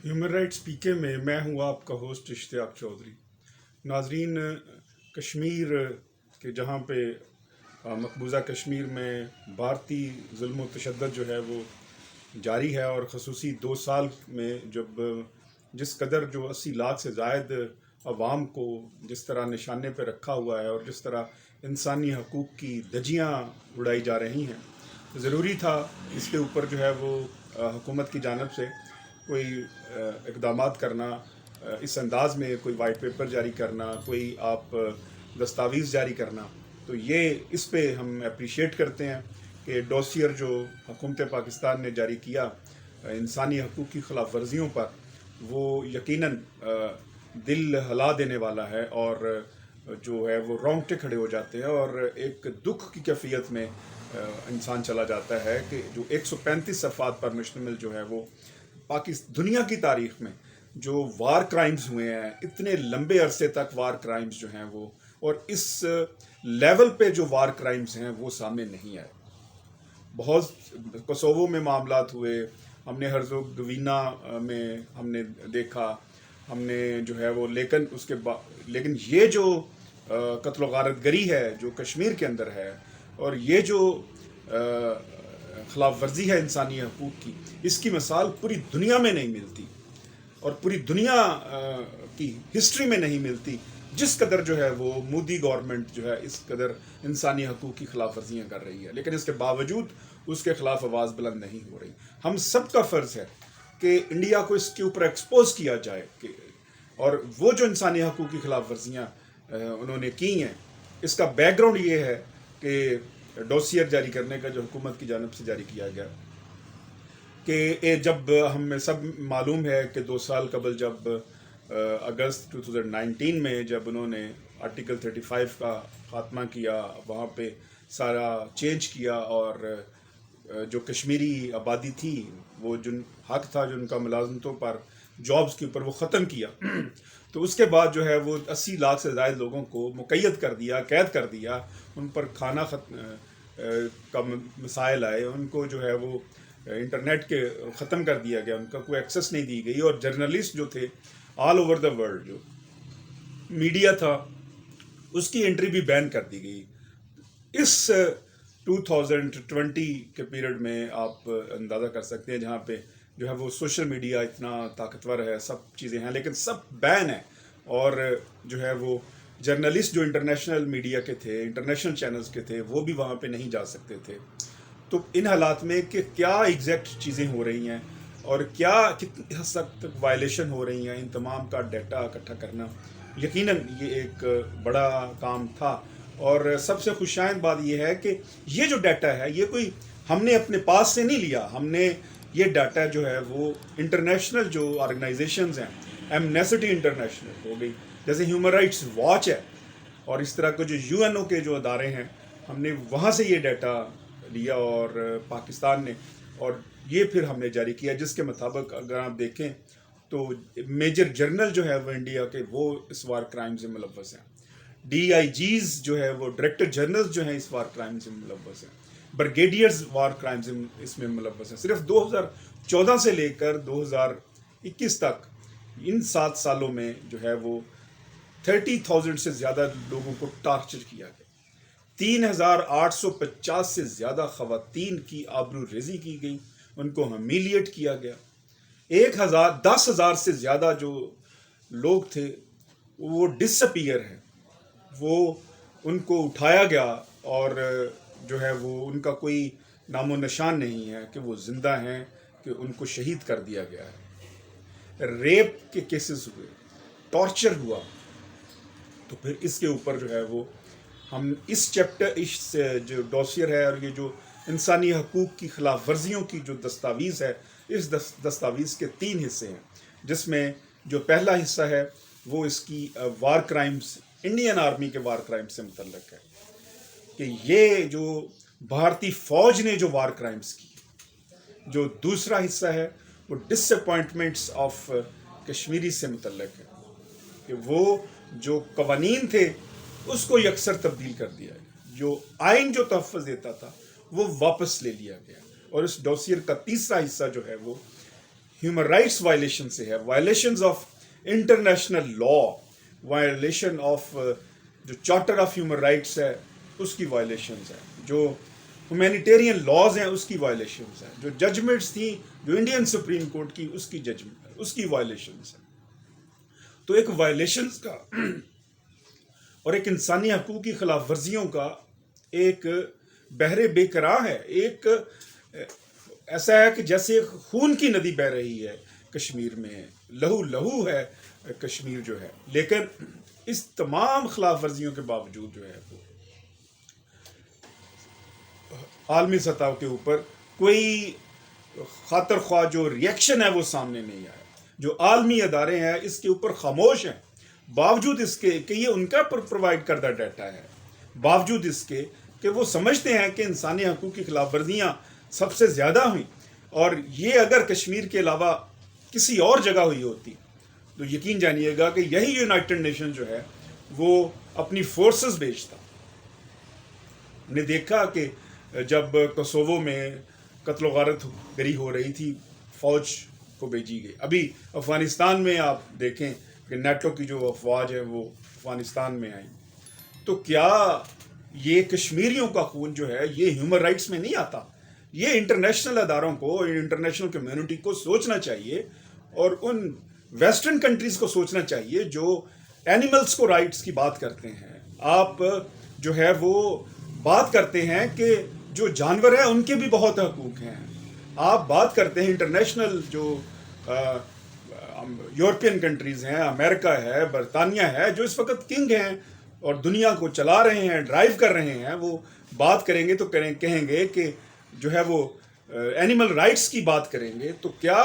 Human rights پی کے میں ہوں آپ کا ہوسٹ اشتیاق چودھری۔ ناظرین، کشمیر کے جہاں پہ مقبوضہ کشمیر میں بھارتی ظلم و تشدد جو ہے وہ جاری ہے، اور خصوصی 2 سال میں جس قدر جو 80 لاکھ سے زائد عوام کو جس طرح نشانے پہ رکھا ہوا ہے، اور جس طرح انسانی حقوق کی دھجیاں اڑائی جا رہی ہیں، ضروری تھا اس کے اوپر جو ہے وہ حکومت کی جانب سے کوئی اقدامات کرنا، اس انداز میں کوئی وائٹ پیپر جاری کرنا، کوئی آپ دستاویز جاری کرنا۔ تو یہ اس پہ ہم اپریشیٹ کرتے ہیں کہ ڈوسیئر جو حکومت پاکستان نے جاری کیا انسانی حقوق کی خلاف ورزیوں پر، وہ یقیناً دل ہلا دینے والا ہے، اور جو ہے وہ رونگٹے کھڑے ہو جاتے ہیں، اور ایک دکھ کی کیفیت میں انسان چلا جاتا ہے کہ جو 135 صفحات پر مشتمل جو ہے وہ دنیا کی تاریخ میں جو وار کرائمز ہوئے ہیں، اتنے لمبے عرصے تک وار کرائمز جو ہیں وہ، اور اس لیول پہ جو وار کرائمز ہیں وہ سامنے نہیں آئے۔ بہت کوسوو میں معاملات ہوئے، ہم نے ہرزوگوینا میں ہم نے دیکھا، ہم نے جو ہے وہ لیکن یہ جو قتل و غارت گری ہے جو کشمیر کے اندر ہے، اور یہ جو خلاف ورزی ہے انسانی حقوق کی، اس کی مثال پوری دنیا میں نہیں ملتی، اور پوری دنیا کی ہسٹری میں نہیں ملتی، جس قدر جو ہے وہ مودی گورنمنٹ جو ہے اس قدر انسانی حقوق کی خلاف ورزیاں کر رہی ہے، لیکن اس کے باوجود اس کے خلاف آواز بلند نہیں ہو رہی۔ ہم سب کا فرض ہے کہ انڈیا کو اس کے اوپر ایکسپوز کیا جائے، اور وہ جو انسانی حقوق کی خلاف ورزیاں انہوں نے کی ہیں، اس کا بیک گراؤنڈ یہ ہے کہ ڈوسیئر جاری کرنے کا جو حکومت کی جانب سے جاری کیا گیا، کہ جب ہمیں سب معلوم ہے کہ 2 سال قبل جب اگست 2019 میں جب انہوں نے آرٹیکل 35 کا خاتمہ کیا، وہاں پہ سارا چینج کیا، اور جو کشمیری آبادی تھی، وہ جن حق تھا جو ان کا ملازمتوں پر، جابز کے اوپر، وہ ختم کیا، تو اس کے بعد جو ہے وہ 80 لاکھ سے زائد لوگوں کو مقید کر دیا، قید کر دیا، ان پر کھانا کا مسائل آئے، ان کو جو ہے وہ انٹرنیٹ کے ختم کر دیا گیا، ان کا کوئی ایکسیس نہیں دی گئی، اور جرنلسٹ جو تھے آل اوور دا ورلڈ، جو میڈیا تھا، اس کی انٹری بھی بین کر دی گئی۔ اس 2020 کے پیریڈ میں آپ اندازہ کر سکتے ہیں، جہاں پہ جو ہے وہ سوشل میڈیا اتنا طاقتور ہے، سب چیزیں ہیں، لیکن سب بین ہیں، اور جو ہے وہ جرنلسٹ جو انٹرنیشنل میڈیا کے تھے، انٹرنیشنل چینلز کے تھے، وہ بھی وہاں پہ نہیں جا سکتے تھے۔ تو ان حالات میں کہ کیا ایگزیکٹ چیزیں ہو رہی ہیں، اور کیا کتنی حد تک وائلیشن ہو رہی ہیں، ان تمام کا ڈیٹا اکٹھا کرنا یقیناً یہ ایک بڑا کام تھا۔ اور سب سے خوشائند بات یہ ہے کہ یہ جو ڈیٹا ہے، یہ کوئی ہم نے اپنے پاس سے نہیں لیا، ہم نے یہ ڈیٹا جو ہے وہ انٹرنیشنل جو آرگنائزیشنز ہیں، ایمنیسٹی انٹرنیشنل ہو گئی، جیسے ہیومن رائٹس واچ ہے، اور اس طرح کے جو یو این او کے جو ادارے ہیں، ہم نے وہاں سے یہ ڈیٹا لیا، اور پاکستان نے، اور یہ پھر ہم نے جاری کیا، جس کے مطابق اگر آپ دیکھیں تو میجر جرنل جو ہے وہ انڈیا کے، وہ اس وار کرائم سے ملوث ہیں، ڈی آئی جیز جو ہے وہ ڈائریکٹر جنرل جو ہیں اس وار کرائم سے ملوث ہیں، برگیڈیئرز وار کرائم سے اس میں ملوث ہیں۔ صرف 2014 سے لے کر 2021 تک، ان 7 سالوں میں جو ہے وہ 30,000 سے زیادہ لوگوں کو ٹارچر کیا گیا، 3,850 سے زیادہ خواتین کی آبرو ریزی کی گئی، ان کو ہمیلیٹ کیا گیا، 10,000 سے زیادہ جو لوگ تھے وہ ڈس اپیئر ہیں، وہ ان کو اٹھایا گیا، اور جو ہے وہ ان کا کوئی نام و نشان نہیں ہے کہ وہ زندہ ہیں، کہ ان کو شہید کر دیا گیا ہے۔ ریپ کے کیسز ہوئے، ٹارچر ہوا، تو پھر اس کے اوپر جو ہے وہ ہم اس جو ڈوسیئر ہے، اور یہ جو انسانی حقوق کی خلاف ورزیوں کی جو دستاویز ہے، اس دستاویز کے 3 حصے ہیں، جس میں جو پہلا حصہ ہے وہ اس کی وار کرائمز، انڈین آرمی کے وار کرائمز سے متعلق ہے، کہ یہ جو بھارتی فوج نے جو وار کرائمز کی۔ جو دوسرا حصہ ہے وہ ڈس اپوائنٹمنٹس آف کشمیری سے متعلق ہے، کہ وہ جو قوانین تھے اس کو یکسر تبدیل کر دیا گیا، جو آئین جو تحفظ دیتا تھا وہ واپس لے لیا گیا، اور اس ڈوسیئر کا تیسرا حصہ جو ہے وہ ہیومن رائٹس وائلیشن سے ہے, violations of international law, violation of جو چارٹر آف ہیومن رائٹس ہے اس کی وائلیشنز ہیں, جو ہیومینیٹیرین لاز ہیں اس کی وائلیشنز ہیں, جو ججمنٹس تھیں جو انڈین سپریم کورٹ کی اس کی وائلیشنز ہیں. تو ایک وائلیشنز کا اور ایک انسانی حقوق کی خلاف ورزیوں کا ایک بحر بے قرار ہے. ایک ایسا ہے کہ جیسے خون کی ندی بہہ رہی ہے کشمیر میں, لہو لہو ہے کشمیر جو ہے, لیکن اس تمام خلاف ورزیوں کے باوجود جو ہے وہ عالمی سطح کے اوپر کوئی خاطر خواہ جو ریئیکشن ہے وہ سامنے نہیں آیا. جو عالمی ادارے ہیں اس کے اوپر خاموش ہیں, باوجود اس کے کہ یہ ان کا پرووائڈ کردہ ڈیٹا ہے, باوجود اس کے کہ وہ سمجھتے ہیں کہ انسانی حقوق کی خلاف ورزیاں سب سے زیادہ ہوئیں, اور یہ اگر کشمیر کے علاوہ کسی اور جگہ ہوئی ہوتی تو یقین جانیے گا کہ یہی یونائٹڈ نیشن جو ہے وہ اپنی فورسز بھیجتا. ہم نے دیکھا کہ جب کوسوو میں قتل و غارت گری ہو رہی تھی, فوج کو بھیجی گئی. ابھی افغانستان میں آپ دیکھیں کہ نیٹو کی جو افواج ہے وہ افغانستان میں آئیں, تو کیا یہ کشمیریوں کا خون جو ہے یہ ہیومن رائٹس میں نہیں آتا؟ یہ انٹرنیشنل اداروں کو, انٹرنیشنل کمیونٹی کو سوچنا چاہیے, اور ان ویسٹرن کنٹریز کو سوچنا چاہیے جو اینیملز کو رائٹس کی بات کرتے ہیں. آپ جو ہے وہ بات کرتے ہیں کہ جو جانور ہیں ان کے بھی بہت حقوق ہیں. آپ بات کرتے ہیں انٹرنیشنل جو یورپین کنٹریز ہیں, امریکہ ہے, برطانیہ ہے, جو اس وقت کنگ ہیں اور دنیا کو چلا رہے ہیں, ڈرائیو کر رہے ہیں, وہ بات کریں گے تو کہیں گے کہ جو ہے وہ اینیمل رائٹس کی بات کریں گے. تو کیا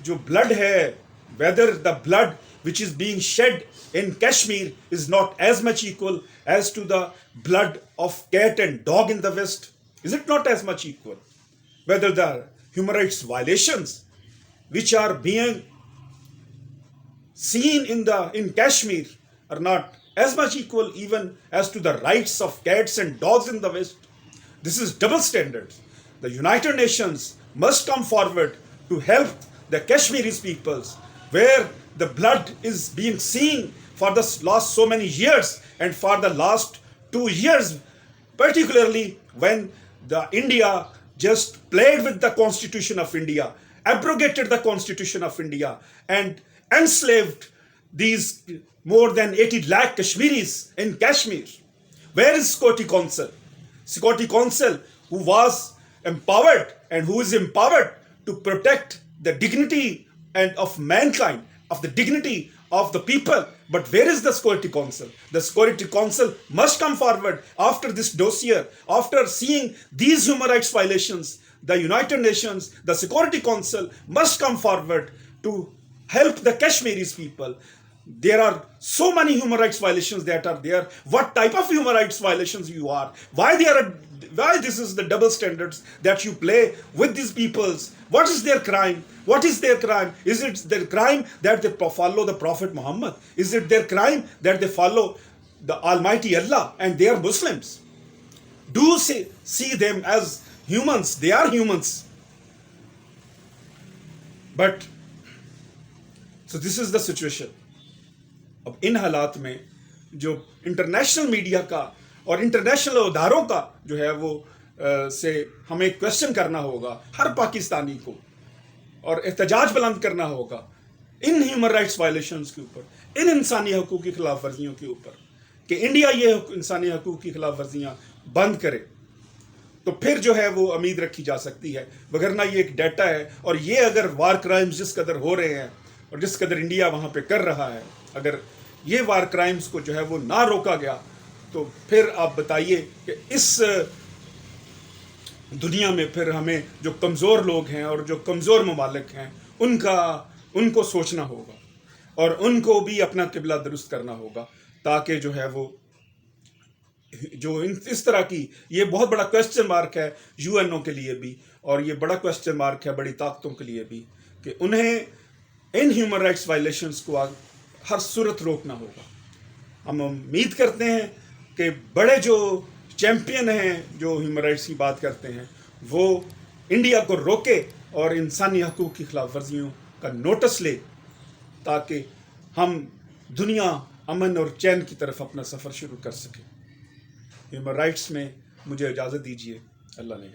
جو بلڈ ہے, whether the blood which is being shed in Kashmir is not as much equal as to the blood of cat and dog in the West? Is it not as much equal? Whether the human rights violations which are being seen in Kashmir are not as much equal even as to the rights of cats and dogs in the West? This is double standards. The United Nations must come forward to help the Kashmiris peoples, where the blood is being seen for the last so many years, and for the last 2 years, particularly when the India just played with the Constitution of India, abrogated the Constitution of India, and enslaved these more than 80 lakh Kashmiris in Kashmir. Where is Security Council? Security Council, who was empowered and who is empowered to protect the dignity and of mankind, of the dignity of the people. But where is the Security Council? The Security Council must come forward after this dossier, after seeing these human rights violations. The United Nations, the Security Council must come forward to help the Kashmiris people. There are so many human rights violations that are there. What type of human rights violations you are? Why this is the double standards that you play with these peoples? What is their crime? What is their crime? Is it their crime that they follow the Prophet Muhammad? Is it their crime that they follow the Almighty Allah and they are Muslims? Do see them as humans. They are humans. But so this is the situation. اب ان حالات میں جو international media کا اور international اداروں کا جو ہے وہ سے ہمیں کوشچن کرنا ہوگا, ہر پاکستانی کو, اور احتجاج بلند کرنا ہوگا ان ہیومن رائٹس وائلیشنز کے اوپر, ان انسانی حقوق کی خلاف ورزیوں کے اوپر, کہ انڈیا یہ انسانی حقوق کی خلاف ورزیاں بند کرے. تو پھر جو ہے وہ امید رکھی جا سکتی ہے. وگرنہ یہ ایک ڈیٹا ہے, اور یہ اگر وار کرائمز جس قدر ہو رہے ہیں اور جس قدر انڈیا وہاں پہ کر رہا ہے, اگر یہ وار کرائمز کو جو ہے وہ نہ روکا گیا تو پھر آپ بتائیے کہ اس دنیا میں پھر ہمیں جو کمزور لوگ ہیں اور جو کمزور ممالک ہیں ان کو سوچنا ہوگا, اور ان کو بھی اپنا قبلہ درست کرنا ہوگا, تاکہ جو ہے وہ جو اس طرح کی یہ بہت بڑا کوسچن مارک ہے یو این او کے لیے بھی, اور یہ بڑا کوسچن مارک ہے بڑی طاقتوں کے لیے بھی, کہ انہیں ان ہیومن رائٹس وائلیشنز کو ہر صورت روکنا ہوگا. ہم امید کرتے ہیں کہ بڑے جو چیمپئن ہیں جو ہیومن رائٹس کی بات کرتے ہیں وہ انڈیا کو روکے اور انسانی حقوق کی خلاف ورزیوں کا نوٹس لے تاکہ ہم دنیا امن اور چین کی طرف اپنا سفر شروع کر سکیں۔ ہیومن رائٹس میں مجھے اجازت دیجیے، اللہ نے